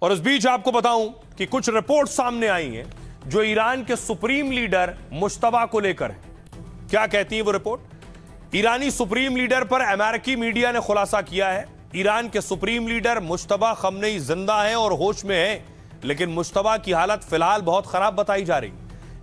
और इस बीच आपको बताऊं कि कुछ रिपोर्ट सामने आई हैं जो ईरान के सुप्रीम लीडर मुश्तबा को लेकर है। क्या कहती है वो रिपोर्ट? ईरानी सुप्रीम लीडर पर अमेरिकी मीडिया ने खुलासा किया है। ईरान के सुप्रीम लीडर मुश्तबा खमनेई जिंदा हैं और होश में हैं, लेकिन मुश्तबा की हालत फिलहाल बहुत खराब बताई जा रही।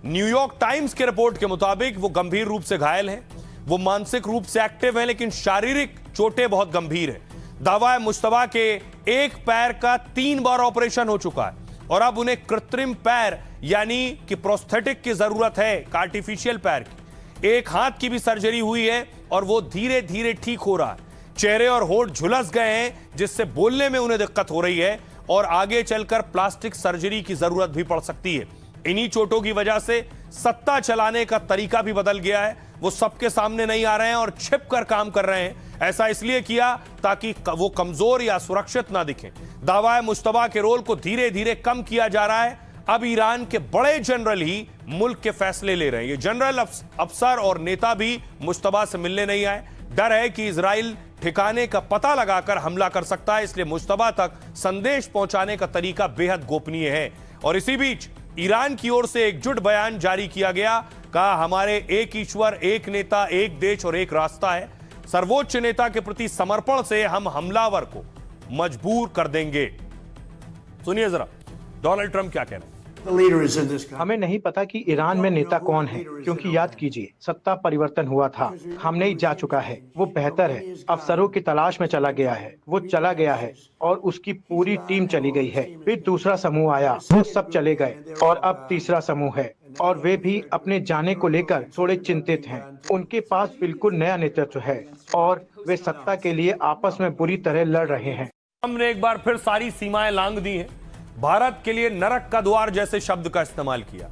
न्यूयॉर्क टाइम्स के रिपोर्ट के मुताबिक वो गंभीर रूप से घायल हैं। वो मानसिक रूप से एक्टिव हैं, लेकिन शारीरिक चोटें बहुत गंभीर है। दावा है मुश्तबा के एक पैर का 3 बार ऑपरेशन हो चुका है और अब उन्हें कृत्रिम पैर यानी कि प्रोस्थेटिक की जरूरत है, आर्टिफिशियल पैर की। एक हाथ की भी सर्जरी हुई है और वो धीरे धीरे ठीक हो रहा है। चेहरे और होंठ झुलस गए हैं, जिससे बोलने में उन्हें दिक्कत हो रही है और आगे चलकर प्लास्टिक सर्जरी की जरूरत भी पड़ सकती है। इन्हीं चोटों की वजह से सत्ता चलाने का तरीका भी बदल गया है। वो सबके सामने नहीं आ रहे हैं और छिप कर काम कर रहे हैं। ऐसा इसलिए किया ताकि वो कमजोर या सुरक्षित ना दिखें। दावा है मुश्तबा के रोल को धीरे धीरे कम किया जा रहा है। अब ईरान के बड़े जनरल ही मुल्क के फैसले ले रहे हैं। ये जनरल अफसर और नेता भी मुश्तबा से मिलने नहीं आए। डर है कि इजराइल ठिकाने का पता लगाकर हमला कर सकता है, इसलिए मुश्तबा तक संदेश पहुंचाने का तरीका बेहद गोपनीय है। और इसी बीच ईरान की ओर से एकजुट बयान जारी किया गया। कहा, हमारे एक ईश्वर, एक नेता, एक देश और एक रास्ता है। सर्वोच्च नेता के प्रति समर्पण से हम हमलावर को मजबूर कर देंगे। सुनिए जरा डोनाल्ड ट्रंप क्या कह रहे हैं। हमें नहीं पता कि ईरान में नेता कौन है, क्योंकि याद कीजिए सत्ता परिवर्तन हुआ था। खamenei जा चुका है, वो बेहतर है। अफसरों की तलाश में चला गया है, वो चला गया है और उसकी पूरी टीम चली गई है। फिर दूसरा समूह आया, वो सब चले गए और अब तीसरा समूह है और वे भी अपने जाने को लेकर थोड़े चिंतित हैं। उनके पास बिल्कुल नया नेतृत्व है और वे सत्ता के लिए आपस में बुरी तरह लड़ रहे हैं। हमने एक बार फिर सारी सीमाएं लांघ दी हैं। भारत के लिए नरक का द्वार जैसे शब्द का इस्तेमाल किया।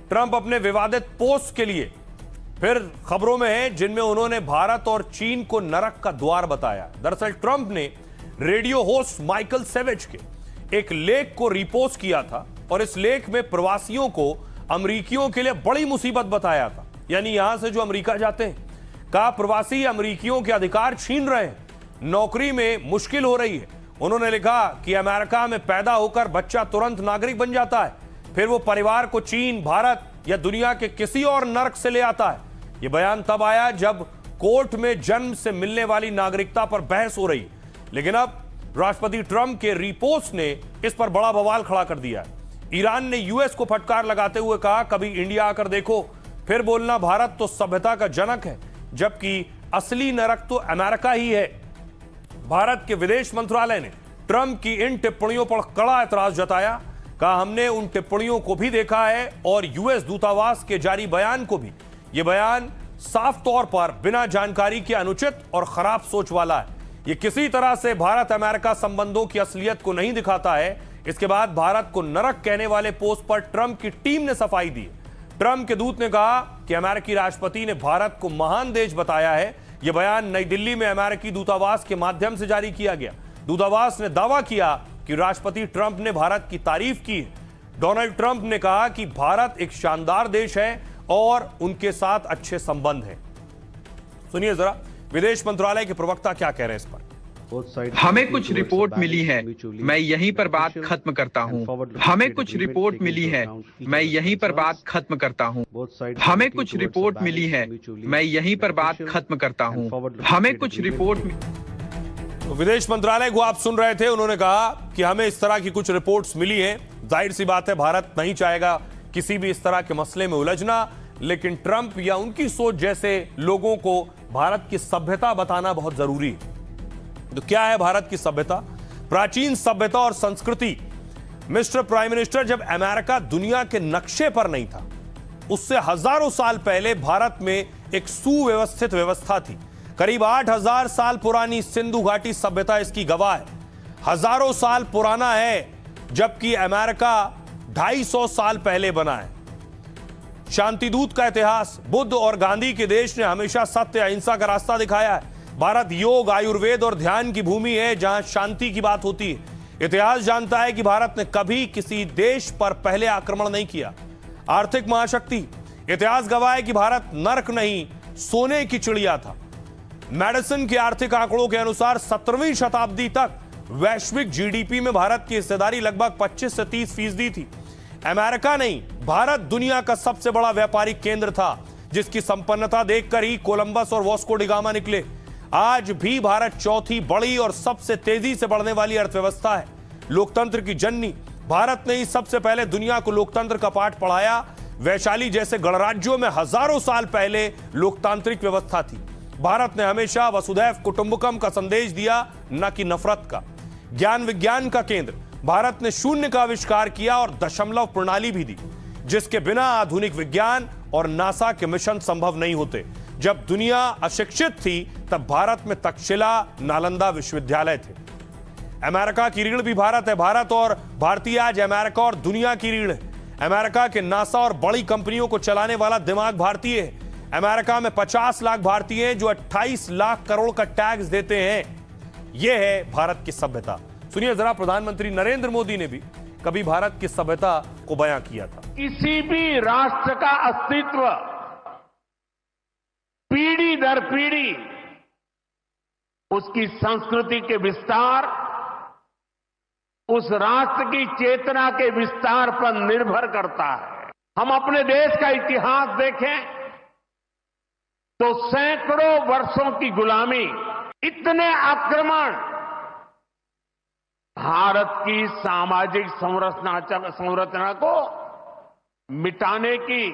ट्रंप अपने विवादित पोस्ट के लिए फिर खबरों में है, जिनमें उन्होंने भारत और चीन को नरक का द्वार बताया। दरअसल ट्रंप ने रेडियो होस्ट माइकल सेवेज के एक लेख को रिपोस्ट किया था और इस लेख में प्रवासियों को अमेरिकियों के लिए बड़ी मुसीबत बताया था। यानी यहां से जो अमेरिका जाते हैं, कहा प्रवासी अमेरिकियों के अधिकार छीन रहे हैं, नौकरी में मुश्किल हो रही है। उन्होंने लिखा कि अमेरिका में पैदा होकर बच्चा तुरंत नागरिक बन जाता है, फिर वो परिवार को चीन, भारत या दुनिया के किसी और नर्क से ले आता है। यह बयान तब आया जब कोर्ट में जन्म से मिलने वाली नागरिकता पर बहस हो रही, लेकिन अब राष्ट्रपति ट्रंप के रिपोस्ट ने इस पर बड़ा बवाल खड़ा कर दिया है। ईरान ने यूएस को फटकार लगाते हुए कहा, कभी इंडिया आकर देखो, फिर बोलना भारत तो सभ्यता का जनक है, जबकि असली नरक तो अमेरिका ही है। भारत के विदेश मंत्रालय ने ट्रंप की इन टिप्पणियों पर कड़ा एतराज जताया। कहा, हमने उन टिप्पणियों को भी देखा है और यूएस दूतावास के जारी बयान को भी। यह बयान साफ तौर पर बिना जानकारी के अनुचित और खराब सोच वाला है। यह किसी तरह से भारत अमेरिका संबंधों की असलियत को नहीं दिखाता है। इसके बाद भारत को नरक कहने वाले पोस्ट पर ट्रंप की टीम ने सफाई दी। ट्रंप के दूत ने कहा कि अमेरिकी राष्ट्रपति ने भारत को महान देश बताया है। यह बयान नई दिल्ली में अमेरिकी दूतावास के माध्यम से जारी किया गया। दूतावास ने दावा किया कि राष्ट्रपति ट्रंप ने भारत की तारीफ की है। डोनाल्ड ट्रंप ने कहा कि भारत एक शानदार देश है और उनके साथ अच्छे संबंध हैं। सुनिए जरा विदेश मंत्रालय के प्रवक्ता क्या कह रहे हैं इस पर। हमें कुछ रिपोर्ट मिली है, मैं यहीं पर बात खत्म करता हूं। हमें कुछ रिपोर्ट मिली है, मैं यहीं पर बात खत्म करता हूं। हमें कुछ रिपोर्ट मिली है, मैं यहीं पर बात खत्म करता हूं। हमें कुछ रिपोर्ट तो विदेश मंत्रालय को आप सुन रहे थे, उन्होंने कहा कि हमें इस तरह की कुछ रिपोर्ट्स मिली हैं। जाहिर सी बात है भारत नहीं चाहेगा किसी भी इस तरह के मसले में उलझना, लेकिन ट्रंप या उनकी सोच जैसे लोगों को भारत की सभ्यता बताना बहुत जरूरी है। तो क्या है भारत की सभ्यता? प्राचीन सभ्यता और संस्कृति। मिस्टर प्राइम मिनिस्टर, जब अमेरिका दुनिया के नक्शे पर नहीं था, उससे हजारों साल पहले भारत में एक सुव्यवस्थित व्यवस्था थी। करीब 8000 साल पुरानी सिंधु घाटी सभ्यता इसकी गवाह है। हजारों साल पुराना है, जबकि अमेरिका 250 साल पहले बना है। शांतिदूत का इतिहास। बुद्ध और गांधी के देश ने हमेशा सत्य, अहिंसा का रास्ता दिखाया है। भारत योग, आयुर्वेद और ध्यान की भूमि है, जहां शांति की बात होती है। इतिहास जानता है कि भारत ने कभी किसी देश पर पहले आक्रमण नहीं किया। आर्थिक महाशक्ति। इतिहास गवाह है कि भारत नर्क नहीं, सोने की चिड़िया था। मेडिसिन के आर्थिक आंकड़ों के अनुसार 17वीं शताब्दी तक वैश्विक जीडीपी में भारत की हिस्सेदारी लगभग 25 से 30% थी। अमेरिका नहीं, भारत दुनिया का सबसे बड़ा व्यापारिक केंद्र था, जिसकी संपन्नता देखकर ही कोलंबस और वास्को डी गामा निकले। आज भी भारत चौथी बड़ी और सबसे तेजी से बढ़ने वाली अर्थव्यवस्था है। लोकतंत्र की जननी, भारत ने ही सबसे पहले दुनिया को लोकतंत्र का पाठ पढ़ाया। वैशाली जैसे गणराज्यों में हजारों साल पहले लोकतांत्रिक व्यवस्था थी। भारत ने हमेशा वसुधैव कुटुंबकम का संदेश दिया, न कि नफरत का। ज्ञान विज्ञान का केंद्र, भारत ने शून्य का आविष्कार किया और दशमलव प्रणाली भी दी, जिसके बिना आधुनिक विज्ञान और नासा के मिशन संभव नहीं होते। जब दुनिया अशिक्षित थी, तब भारत में तक्षशिला, नालंदा विश्वविद्यालय थे। अमेरिका की रीढ़ भी भारत है। भारत और भारतीय आज अमेरिका और दुनिया की रीढ़ है। अमेरिका के नासा और बड़ी कंपनियों को चलाने वाला दिमाग भारतीय है। अमेरिका में 50 लाख भारतीय हैं जो 28 लाख करोड़ का टैक्स देते हैं। यह है भारत की सभ्यता। सुनिए जरा, प्रधानमंत्री नरेंद्र मोदी ने भी कभी भारत की सभ्यता को बयां किया था। किसी भी राष्ट्र का अस्तित्व पीढ़ी दर पीढ़ी उसकी संस्कृति के विस्तार, उस राष्ट्र की चेतना के विस्तार पर निर्भर करता है। हम अपने देश का इतिहास देखें तो सैकड़ों वर्षों की गुलामी, इतने आक्रमण, भारत की सामाजिक संरचना को मिटाने की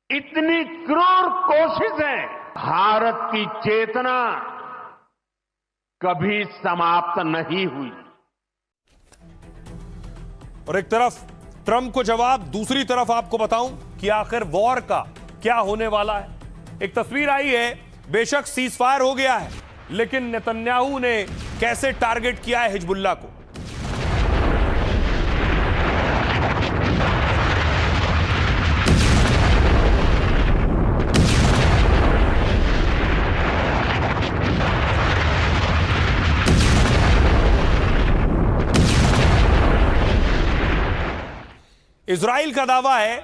इतनी क्रूर कोशिशें, भारत की चेतना कभी समाप्त नहीं हुई। और एक तरफ ट्रंप को जवाब, दूसरी तरफ आपको बताऊं कि आखिर वॉर का क्या होने वाला है। एक तस्वीर आई है, बेशक सीजफायर हो गया है, लेकिन नेतन्याहू ने कैसे टारगेट किया है हिजबुल्लाह को। इजराइल का दावा है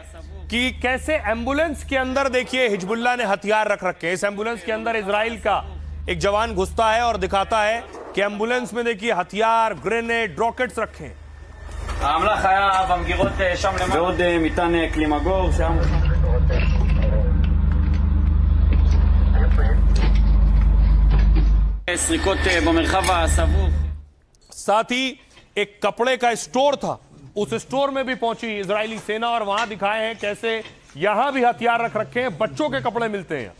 कि कैसे एम्बुलेंस के अंदर, देखिए, हिजबुल्लाह ने हथियार रख रखे हैं। इस एम्बुलेंस के अंदर इजराइल का एक जवान घुसता है और दिखाता है कि एम्बुलेंस में, देखिए, हथियार, ग्रेनेड, रॉकेट्स रखे हैं। העמלה חיה במגירות שם למעלה. ועוד מטען קלימגור שם. סריקות במרחב הסבוך. साथ ही एक कपड़े का स्टोर था, उस स्टोर में भी पहुंची इजरायली सेना और वहां दिखाए हैं कैसे यहां भी हथियार रख रखे हैं, बच्चों के कपड़े मिलते हैं।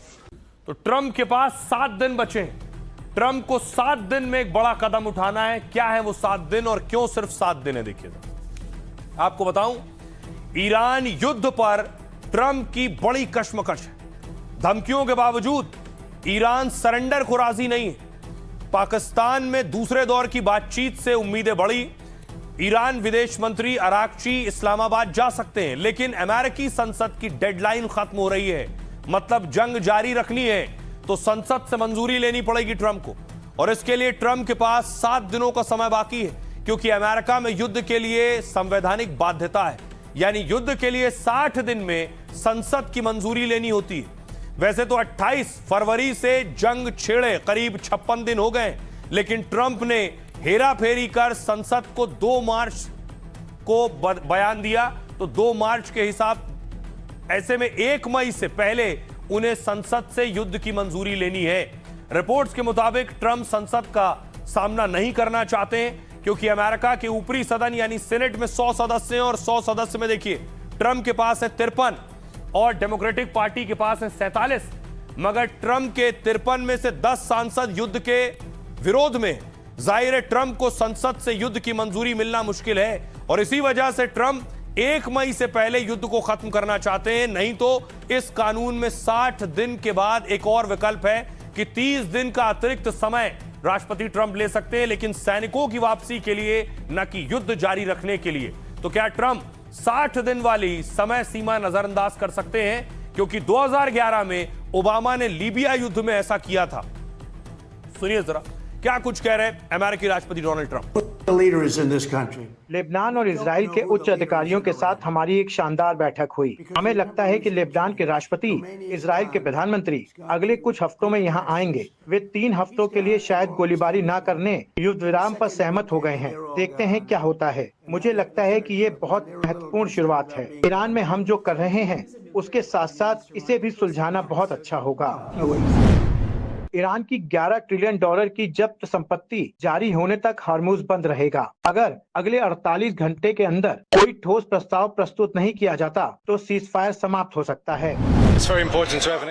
तो ट्रंप के पास 7 दिन बचे हैं। ट्रंप को 7 दिन में एक बड़ा कदम उठाना है। क्या है वो 7 दिन और क्यों सिर्फ 7 दिन है? देखिए, आपको बताऊं, ईरान युद्ध पर ट्रंप की बड़ी कशमकश है। धमकियों के बावजूद ईरान सरेंडर को राजी नहीं है। पाकिस्तान में दूसरे दौर की बातचीत से उम्मीदें बढ़ी। ईरान विदेश मंत्री अराक्ची इस्लामाबाद जा सकते हैं, लेकिन अमेरिकी संसद की डेडलाइन खत्म हो रही है। मतलब जंग जारी रखनी है तो संसद से मंजूरी लेनी पड़ेगी ट्रंप को, और इसके लिए ट्रंप के पास 7 दिनों का समय बाकी है, क्योंकि अमेरिका में युद्ध के लिए संवैधानिक बाध्यता है। यानी युद्ध के लिए 60 दिन में संसद की मंजूरी लेनी होती है। वैसे तो 28 फरवरी से जंग छेड़े करीब 56 दिन हो गए, लेकिन ट्रंप ने हेरा फेरी कर संसद को 2 मार्च को बयान दिया। तो 2 मार्च के हिसाब, ऐसे में 1 मई से पहले उन्हें संसद से युद्ध की मंजूरी लेनी है। रिपोर्ट्स के मुताबिक ट्रंप संसद का सामना नहीं करना चाहते हैं, क्योंकि अमेरिका के ऊपरी सदन यानी सीनेट में 100 सदस्य हैं, और 100 सदस्य में देखिए ट्रंप के पास है 53 और डेमोक्रेटिक पार्टी के पास है 47। मगर ट्रंप के 53 में से 10 सांसद युद्ध के विरोध में। जाहिर है ट्रंप को संसद से युद्ध की मंजूरी मिलना मुश्किल है, और इसी वजह से ट्रंप 1 मई से पहले युद्ध को खत्म करना चाहते हैं। नहीं तो इस कानून में 60 दिन के बाद एक और विकल्प है कि 30 दिन का अतिरिक्त समय राष्ट्रपति ट्रंप ले सकते हैं, लेकिन सैनिकों की वापसी के लिए, न कि युद्ध जारी रखने के लिए। तो क्या ट्रंप 60 दिन वाली समय सीमा नजरअंदाज कर सकते हैं? क्योंकि 2011 में ओबामा ने लीबिया युद्ध में ऐसा किया था। सुनिए जरा क्या कुछ कह रहे हैं अमेरिकी राष्ट्रपति डोनाल्ड ट्रंप। लेबनान और इजराइल के उच्च अधिकारियों के साथ हमारी एक शानदार बैठक हुई। हमें लगता है कि लेबनान के राष्ट्रपति इजराइल के प्रधानमंत्री अगले कुछ हफ्तों में यहाँ आएंगे। वे 3 हफ्तों के लिए शायद गोलीबारी न करने युद्ध विराम पर सहमत हो गए हैं। देखते हैं क्या होता है। मुझे लगता है कि ये बहुत महत्वपूर्ण शुरुआत है। ईरान में हम जो कर रहे हैं उसके साथ साथ इसे भी सुलझाना बहुत अच्छा होगा। ईरान की 11 ट्रिलियन डॉलर की जब्त संपत्ति जारी होने तक हॉर्मुज बंद रहेगा। अगर अगले 48 घंटे के अंदर कोई ठोस प्रस्ताव प्रस्तुत नहीं किया जाता तो सीज फायर समाप्त हो सकता है।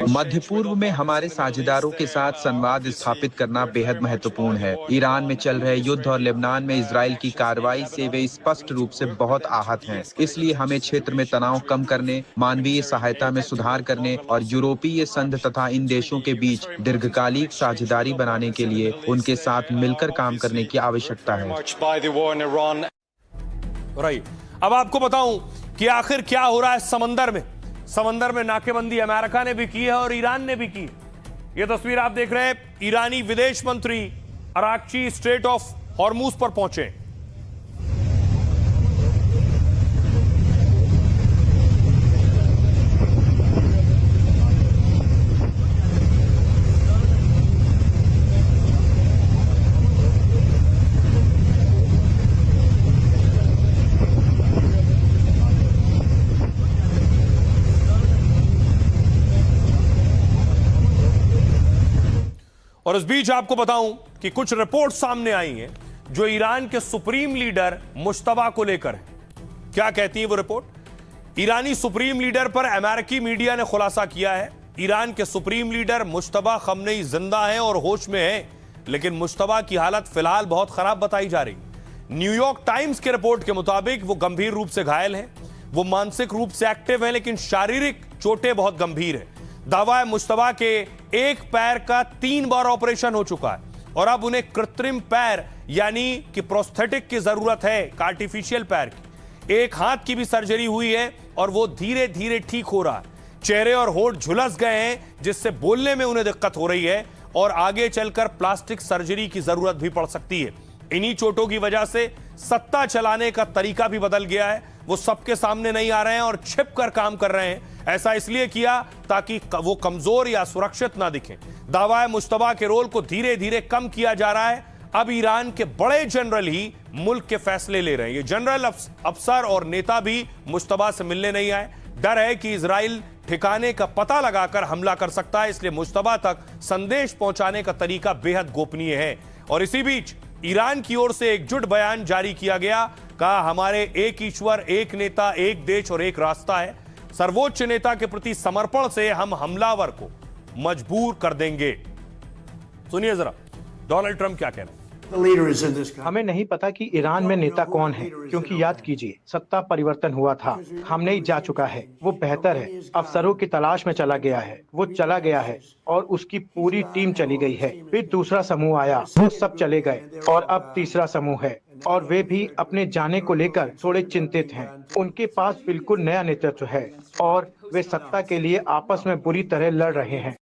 मध्य पूर्व में हमारे साझेदारों के साथ संवाद स्थापित करना बेहद महत्वपूर्ण है। ईरान में चल रहे युद्ध और लेबनान में इजराइल की कार्रवाई से वे स्पष्ट रूप से बहुत आहत हैं। इसलिए हमें क्षेत्र में तनाव कम करने, मानवीय सहायता में सुधार करने और यूरोपीय संघ तथा इन देशों के बीच दीर्घकालिक साझेदारी बनाने के लिए उनके साथ मिलकर काम करने की आवश्यकता है। अब आपको बताऊं कि आखिर क्या हो रहा है समंदर में। समंदर में नाकेबंदी अमेरिका ने भी की है और ईरान ने भी की है। यह तस्वीर आप देख रहे हैं, ईरानी विदेश मंत्री अराक्ची स्ट्रेट ऑफ हॉर्मुज पर पहुंचे। और इस बीच आपको बताऊं कि कुछ रिपोर्ट सामने आई हैं जो ईरान के सुप्रीम लीडर मुश्तबा को लेकर है। क्या कहती है वो रिपोर्ट? ईरानी सुप्रीम लीडर पर अमेरिकी मीडिया ने खुलासा किया है। ईरान के सुप्रीम लीडर मुश्तबा खमनेई जिंदा हैं और होश में हैं, लेकिन मुश्तबा की हालत फिलहाल बहुत खराब बताई जा रही। न्यूयॉर्क टाइम्स के रिपोर्ट के मुताबिक वो गंभीर रूप से घायल हैं। वो मानसिक रूप से एक्टिव हैं, लेकिन शारीरिक चोटें बहुत गंभीर है। दावा है मुश्तबा के एक पैर का 3 बार ऑपरेशन हो चुका है और अब उन्हें कृत्रिम पैर यानी कि प्रोस्थेटिक की जरूरत है, आर्टिफिशियल पैर की। एक हाथ की भी सर्जरी हुई है और वो धीरे धीरे ठीक हो रहा है। चेहरे और होंठ झुलस गए हैं, जिससे बोलने में उन्हें दिक्कत हो रही है और आगे चलकर प्लास्टिक सर्जरी की जरूरत भी पड़ सकती है। इन्हीं चोटों की वजह से सत्ता चलाने का तरीका भी बदल गया है। वो सबके सामने नहीं आ रहे हैं और छिप कर काम कर रहे हैं। ऐसा इसलिए किया ताकि वो कमजोर या सुरक्षित ना दिखें। दावा है मुश्तबा के रोल को धीरे धीरे कम किया जा रहा है। अब ईरान के बड़े जनरल ही मुल्क के फैसले ले रहे हैं। ये जनरल अफसर और नेता भी मुश्तबा से मिलने नहीं आए। डर है कि इजराइल ठिकाने का पता लगाकर हमला कर सकता है, इसलिए मुश्तबा तक संदेश पहुंचाने का तरीका बेहद गोपनीय है। और इसी बीच ईरान की ओर से एकजुट बयान जारी किया गया। कहा, हमारे एक ईश्वर, एक नेता, एक देश और एक रास्ता है। सर्वोच्च नेता के प्रति समर्पण से हम हमलावर को मजबूर कर देंगे। सुनिए जरा डोनाल्ड ट्रंप क्या कह रहे हैं। हमें नहीं पता कि ईरान में नेता कौन है, क्योंकि याद कीजिए सत्ता परिवर्तन हुआ था। खamenei जा चुका है, वो बेहतर है। अफसरों की तलाश में चला गया है, वो चला गया है और उसकी पूरी टीम चली गई है। फिर दूसरा समूह आया, वो सब चले गए और अब तीसरा समूह है और वे भी अपने जाने को लेकर थोड़े चिंतित हैं। उनके पास बिल्कुल नया नेतृत्व है और वे सत्ता के लिए आपस में बुरी तरह लड़ रहे हैं।